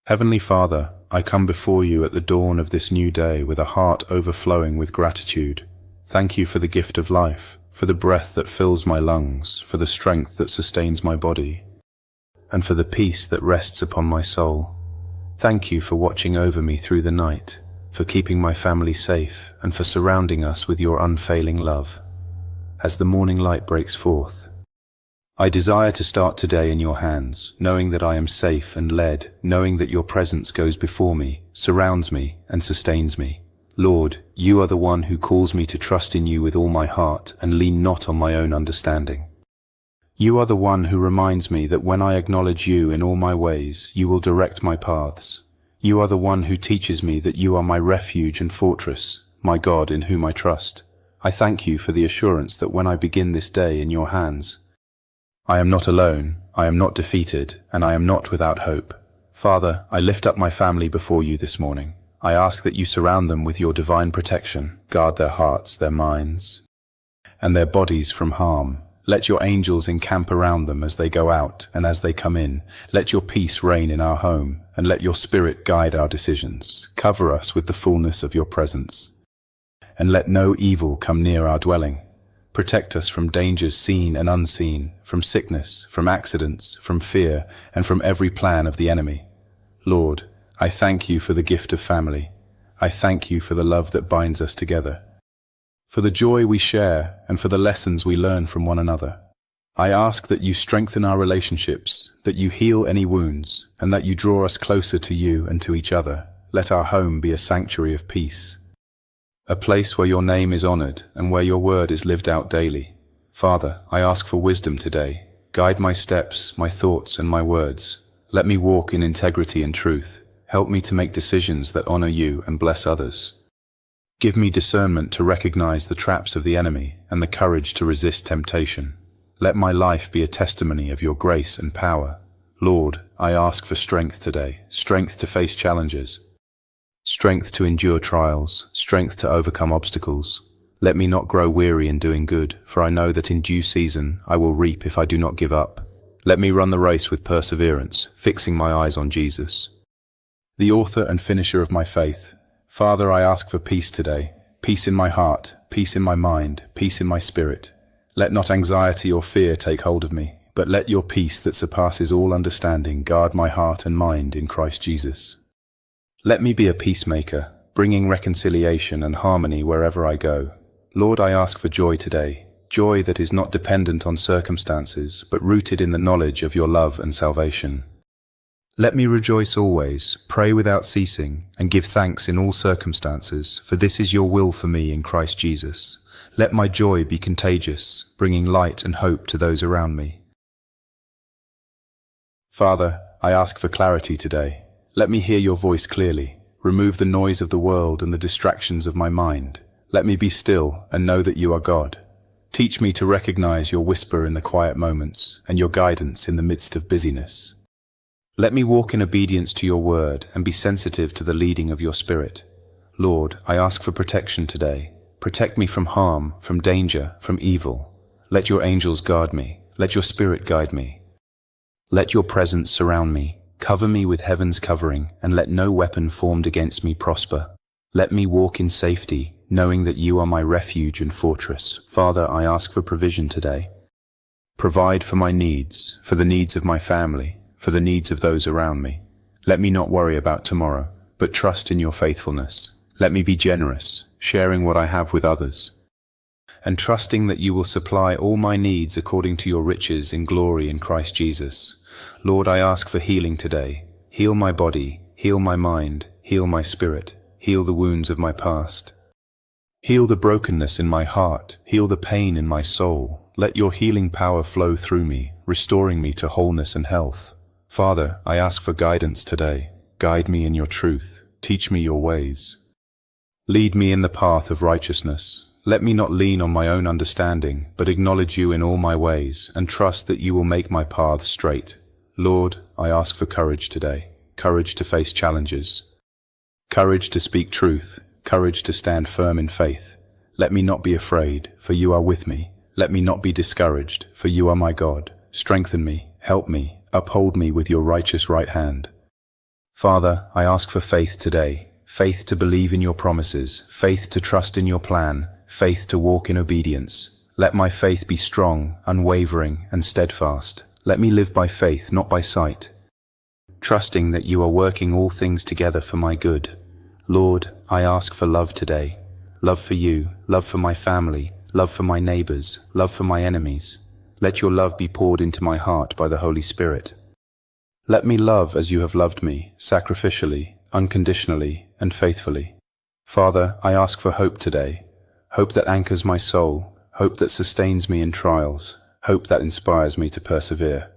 Heavenly Father, I come before you at the dawn of this new day with a heart overflowing with gratitude. Thank you for the gift of life, for the breath that fills my lungs, for the strength that sustains my body, and for the peace that rests upon my soul. Thank you for watching over me through the night, for keeping my family safe, and for surrounding us with your unfailing love. As the morning light breaks forth, I desire to start today in your hands, knowing that I am safe and led, knowing that your presence goes before me, surrounds me, and sustains me. Lord, you are the one who calls me to trust in you with all my heart and lean not on my own understanding. You are the one who reminds me that when I acknowledge you in all my ways, you will direct my paths. You are the one who teaches me that you are my refuge and fortress, my God in whom I trust. I thank you for the assurance that when I begin this day in your hands, I am not alone, I am not defeated, and I am not without hope. Father, I lift up my family before you this morning. I ask that you surround them with your divine protection, guard their hearts, their minds, and their bodies from harm. Let your angels encamp around them as they go out and as they come in. Let your peace reign in our home, and let your spirit guide our decisions. Cover us with the fullness of your presence, and let no evil come near our dwelling. Protect us from dangers seen and unseen, from sickness, from accidents, from fear, and from every plan of the enemy. Lord, I thank you for the gift of family. I thank you for the love that binds us together, for the joy we share, and for the lessons we learn from one another. I ask that you strengthen our relationships, that you heal any wounds, and that you draw us closer to you and to each other. Let our home be a sanctuary of peace, a place where your name is honored and where your word is lived out daily. Father, I ask for wisdom today. Guide my steps, my thoughts, and my words. Let me walk in integrity and truth. Help me to make decisions that honor you and bless others. Give me discernment to recognize the traps of the enemy and the courage to resist temptation. Let my life be a testimony of your grace and power. Lord, I ask for strength today, strength to face challenges, strength to endure trials, strength to overcome obstacles. Let me not grow weary in doing good, for I know that in due season I will reap if I do not give up. Let me run the race with perseverance, fixing my eyes on Jesus, the author and finisher of my faith. Father, I ask for peace today, peace in my heart, peace in my mind, peace in my spirit. Let not anxiety or fear take hold of me, but let your peace that surpasses all understanding guard my heart and mind in Christ Jesus. Let me be a peacemaker, bringing reconciliation and harmony wherever I go. Lord, I ask for joy today, joy that is not dependent on circumstances, but rooted in the knowledge of your love and salvation. Let me rejoice always, pray without ceasing, and give thanks in all circumstances, for this is your will for me in Christ Jesus. Let my joy be contagious, bringing light and hope to those around me. Father, I ask for clarity today. Let me hear your voice clearly. Remove the noise of the world and the distractions of my mind. Let me be still and know that you are God. Teach me to recognize your whisper in the quiet moments and your guidance in the midst of busyness. Let me walk in obedience to your word and be sensitive to the leading of your Spirit. Lord, I ask for protection today. Protect me from harm, from danger, from evil. Let your angels guard me. Let your Spirit guide me. Let your presence surround me. Cover me with heaven's covering, and let no weapon formed against me prosper. Let me walk in safety, knowing that you are my refuge and fortress. Father, I ask for provision today. Provide for my needs, for the needs of my family, for the needs of those around me. Let me not worry about tomorrow, but trust in your faithfulness. Let me be generous, sharing what I have with others, and trusting that you will supply all my needs according to your riches in glory in Christ Jesus. Lord, I ask for healing today. Heal my body, heal my mind, heal my spirit, heal the wounds of my past. Heal the brokenness in my heart, heal the pain in my soul. Let your healing power flow through me, restoring me to wholeness and health. Father, I ask for guidance today. Guide me in your truth. Teach me your ways. Lead me in the path of righteousness. Let me not lean on my own understanding, but acknowledge you in all my ways, and trust that you will make my paths straight. Lord, I ask for courage today, courage to face challenges, courage to speak truth, courage to stand firm in faith. Let me not be afraid, for you are with me. Let me not be discouraged, for you are my God. Strengthen me, help me, uphold me with your righteous right hand. Father, I ask for faith today, faith to believe in your promises, faith to trust in your plan, faith to walk in obedience. Let my faith be strong, unwavering, and steadfast. Let me live by faith, not by sight, trusting that you are working all things together for my good. Lord, I ask for love today. Love for you, love for my family, love for my neighbors, love for my enemies. Let your love be poured into my heart by the Holy Spirit. Let me love as you have loved me, sacrificially, unconditionally, and faithfully. Father, I ask for hope today, hope that anchors my soul, hope that sustains me in trials, hope that inspires me to persevere.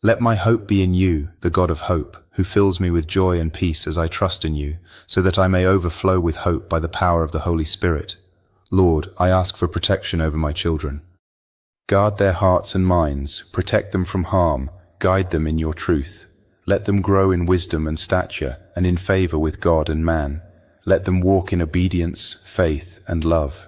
Let my hope be in you, the God of hope, who fills me with joy and peace as I trust in you, so that I may overflow with hope by the power of the Holy Spirit. Lord, I ask for protection over my children. Guard their hearts and minds, protect them from harm, guide them in your truth. Let them grow in wisdom and stature, and in favor with God and man. Let them walk in obedience, faith, and love.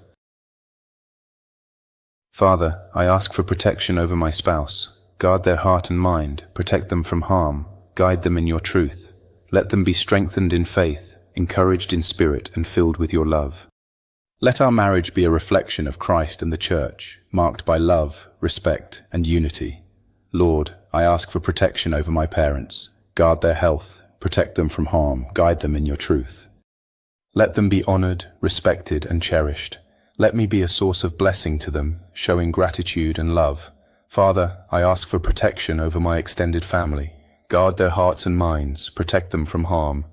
Father, I ask for protection over my spouse. Guard their heart and mind, protect them from harm, guide them in your truth. Let them be strengthened in faith, encouraged in spirit, and filled with your love. Let our marriage be a reflection of Christ and the Church, marked by love, respect, and unity. Lord, I ask for protection over my parents. Guard their health, protect them from harm, guide them in your truth. Let them be honored, respected, and cherished. Let me be a source of blessing to them, showing gratitude and love. Father, I ask for protection over my extended family. Guard their hearts and minds, protect them from harm.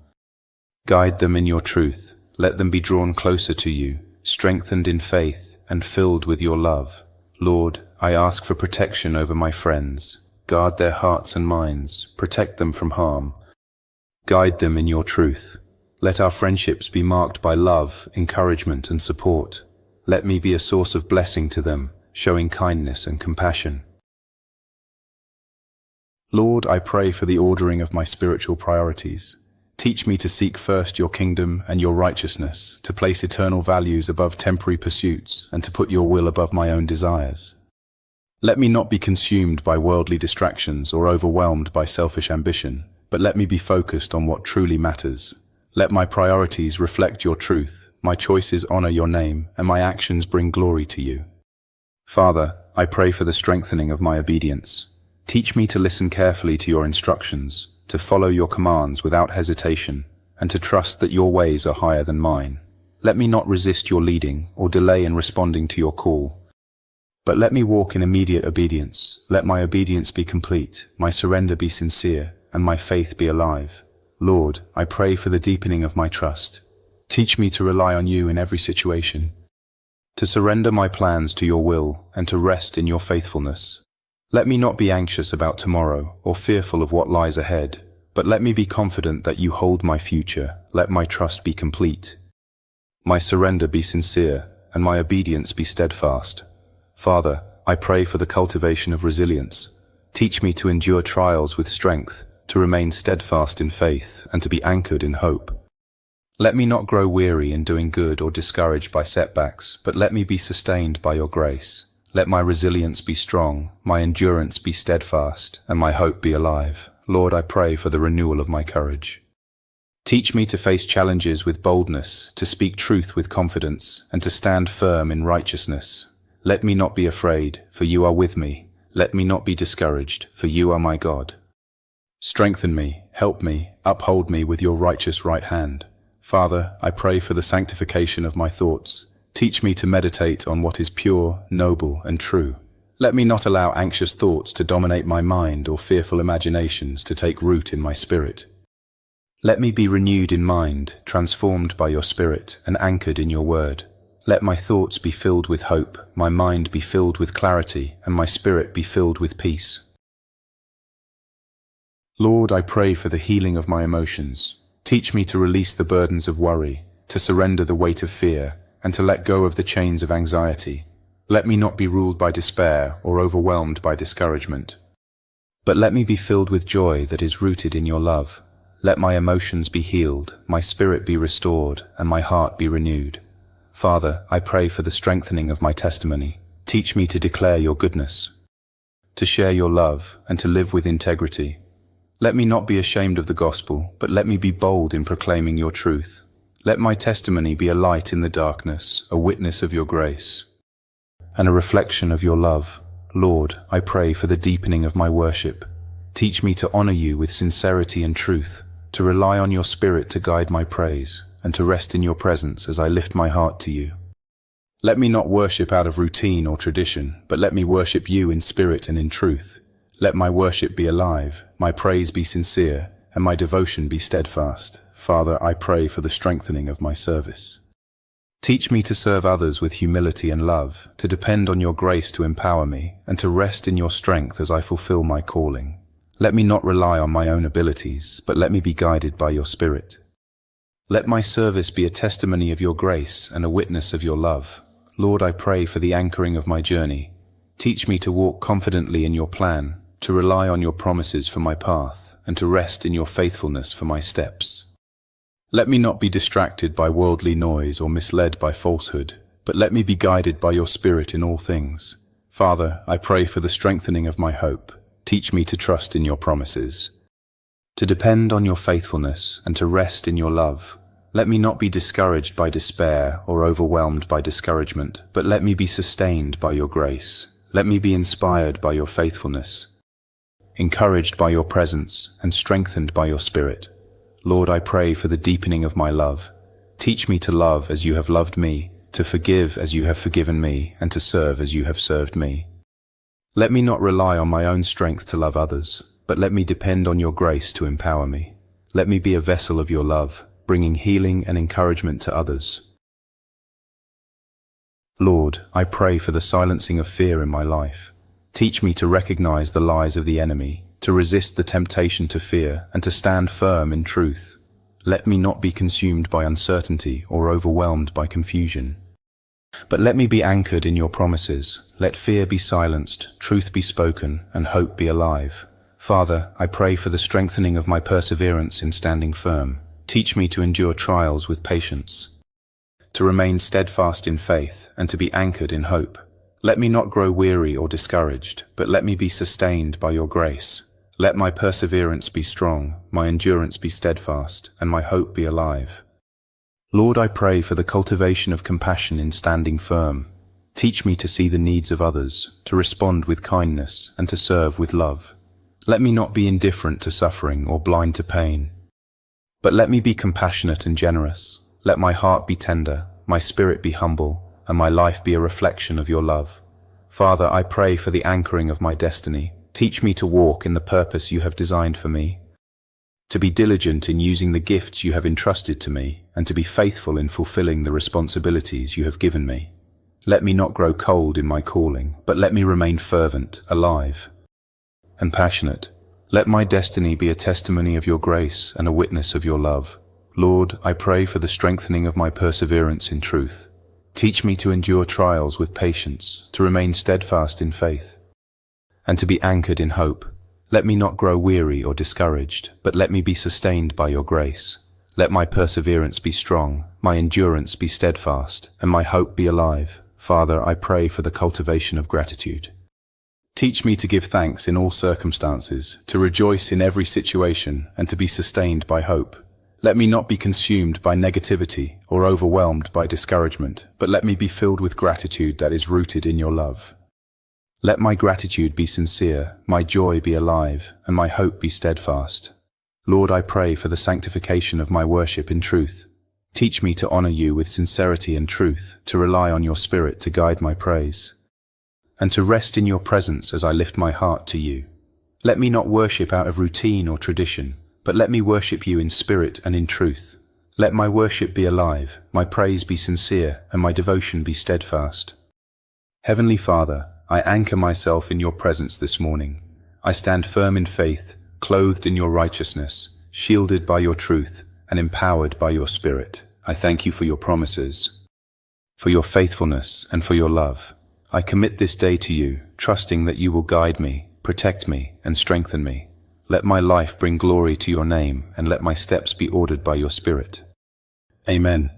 Guide them in your truth. Let them be drawn closer to you, strengthened in faith, and filled with your love. Lord, I ask for protection over my friends. Guard their hearts and minds, protect them from harm. Guide them in your truth. Let our friendships be marked by love, encouragement, and support. Let me be a source of blessing to them, showing kindness and compassion. Lord, I pray for the ordering of my spiritual priorities. Teach me to seek first your kingdom and your righteousness, to place eternal values above temporary pursuits, and to put your will above my own desires. Let me not be consumed by worldly distractions or overwhelmed by selfish ambition, but let me be focused on what truly matters. Let my priorities reflect your truth, my choices honor your name, and my actions bring glory to you. Father, I pray for the strengthening of my obedience. Teach me to listen carefully to your instructions, to follow your commands without hesitation, and to trust that your ways are higher than mine. Let me not resist your leading or delay in responding to your call, but let me walk in immediate obedience. Let my obedience be complete, my surrender be sincere, and my faith be alive. Lord, I pray for the deepening of my trust. Teach me to rely on you in every situation, to surrender my plans to your will, and to rest in your faithfulness. Let me not be anxious about tomorrow or fearful of what lies ahead, but let me be confident that you hold my future. Let my trust be complete, my surrender be sincere, and my obedience be steadfast. Father, I pray for the cultivation of resilience. Teach me to endure trials with strength, to remain steadfast in faith, and to be anchored in hope. Let me not grow weary in doing good or discouraged by setbacks, but let me be sustained by your grace. Let my resilience be strong, my endurance be steadfast, and my hope be alive. Lord, I pray for the renewal of my courage. Teach me to face challenges with boldness, to speak truth with confidence, and to stand firm in righteousness. Let me not be afraid, for you are with me. Let me not be discouraged, for you are my God. Strengthen me, help me, uphold me with your righteous right hand. Father, I pray for the sanctification of my thoughts. Teach me to meditate on what is pure, noble, and true. Let me not allow anxious thoughts to dominate my mind or fearful imaginations to take root in my spirit. Let me be renewed in mind, transformed by your Spirit, and anchored in your word. Let my thoughts be filled with hope, my mind be filled with clarity, and my spirit be filled with peace. Lord, I pray for the healing of my emotions. Teach me to release the burdens of worry, to surrender the weight of fear, and to let go of the chains of anxiety. Let me not be ruled by despair or overwhelmed by discouragement, but let me be filled with joy that is rooted in your love. Let my emotions be healed, my spirit be restored, and my heart be renewed. Father, I pray for the strengthening of my testimony. Teach me to declare your goodness, to share your love, and to live with integrity. Let me not be ashamed of the gospel, but let me be bold in proclaiming your truth. Let my testimony be a light in the darkness, a witness of your grace, and a reflection of your love. Lord, I pray for the deepening of my worship. Teach me to honor you with sincerity and truth, to rely on your Spirit to guide my praise, and to rest in your presence as I lift my heart to you. Let me not worship out of routine or tradition, but let me worship you in spirit and in truth. Let my worship be alive, my praise be sincere, and my devotion be steadfast. Father, I pray for the strengthening of my service. Teach me to serve others with humility and love, to depend on your grace to empower me, and to rest in your strength as I fulfill my calling. Let me not rely on my own abilities, but let me be guided by your Spirit. Let my service be a testimony of your grace and a witness of your love. Lord, I pray for the anchoring of my journey. Teach me to walk confidently in your plan, to rely on your promises for my path, and to rest in your faithfulness for my steps. Let me not be distracted by worldly noise or misled by falsehood, but let me be guided by your Spirit in all things. Father, I pray for the strengthening of my hope. Teach me to trust in your promises, to depend on your faithfulness, and to rest in your love. Let me not be discouraged by despair or overwhelmed by discouragement, but let me be sustained by your grace. Let me be inspired by your faithfulness, encouraged by your presence, and strengthened by your Spirit. Lord, I pray for the deepening of my love. Teach me to love as you have loved me, to forgive as you have forgiven me, and to serve as you have served me. Let me not rely on my own strength to love others, but let me depend on your grace to empower me. Let me be a vessel of your love, bringing healing and encouragement to others. Lord, I pray for the silencing of fear in my life. Teach me to recognize the lies of the enemy, to resist the temptation to fear, and to stand firm in truth. Let me not be consumed by uncertainty or overwhelmed by confusion, but let me be anchored in your promises. Let fear be silenced, truth be spoken, and hope be alive. Father, I pray for the strengthening of my perseverance in standing firm. Teach me to endure trials with patience, to remain steadfast in faith, and to be anchored in hope. Let me not grow weary or discouraged, but let me be sustained by your grace. Let my perseverance be strong, my endurance be steadfast, and my hope be alive. Lord, I pray for the cultivation of compassion in standing firm. Teach me to see the needs of others, to respond with kindness, and to serve with love. Let me not be indifferent to suffering or blind to pain, but let me be compassionate and generous. Let my heart be tender, my spirit be humble, and my life be a reflection of your love. Father, I pray for the anchoring of my destiny. Teach me to walk in the purpose you have designed for me, to be diligent in using the gifts you have entrusted to me, and to be faithful in fulfilling the responsibilities you have given me. Let me not grow cold in my calling, but let me remain fervent, alive, and passionate. Let my destiny be a testimony of your grace and a witness of your love. Lord, I pray for the strengthening of my perseverance in truth. Teach me to endure trials with patience, to remain steadfast in faith, and to be anchored in hope. Let me not grow weary or discouraged, but let me be sustained by your grace. Let my perseverance be strong, my endurance be steadfast, and my hope be alive. Father, I pray for the cultivation of gratitude. Teach me to give thanks in all circumstances, to rejoice in every situation, and to be sustained by hope. Let me not be consumed by negativity or overwhelmed by discouragement, but let me be filled with gratitude that is rooted in your love. Let my gratitude be sincere, my joy be alive, and my hope be steadfast. Lord, I pray for the sanctification of my worship in truth. Teach me to honor you with sincerity and truth, to rely on your Spirit to guide my praise, and to rest in your presence as I lift my heart to you. Let me not worship out of routine or tradition, but let me worship you in spirit and in truth. Let my worship be alive, my praise be sincere, and my devotion be steadfast. Heavenly Father, I anchor myself in your presence this morning. I stand firm in faith, clothed in your righteousness, shielded by your truth, and empowered by your Spirit. I thank you for your promises, for your faithfulness, and for your love. I commit this day to you, trusting that you will guide me, protect me, and strengthen me. Let my life bring glory to your name, and let my steps be ordered by your Spirit. Amen.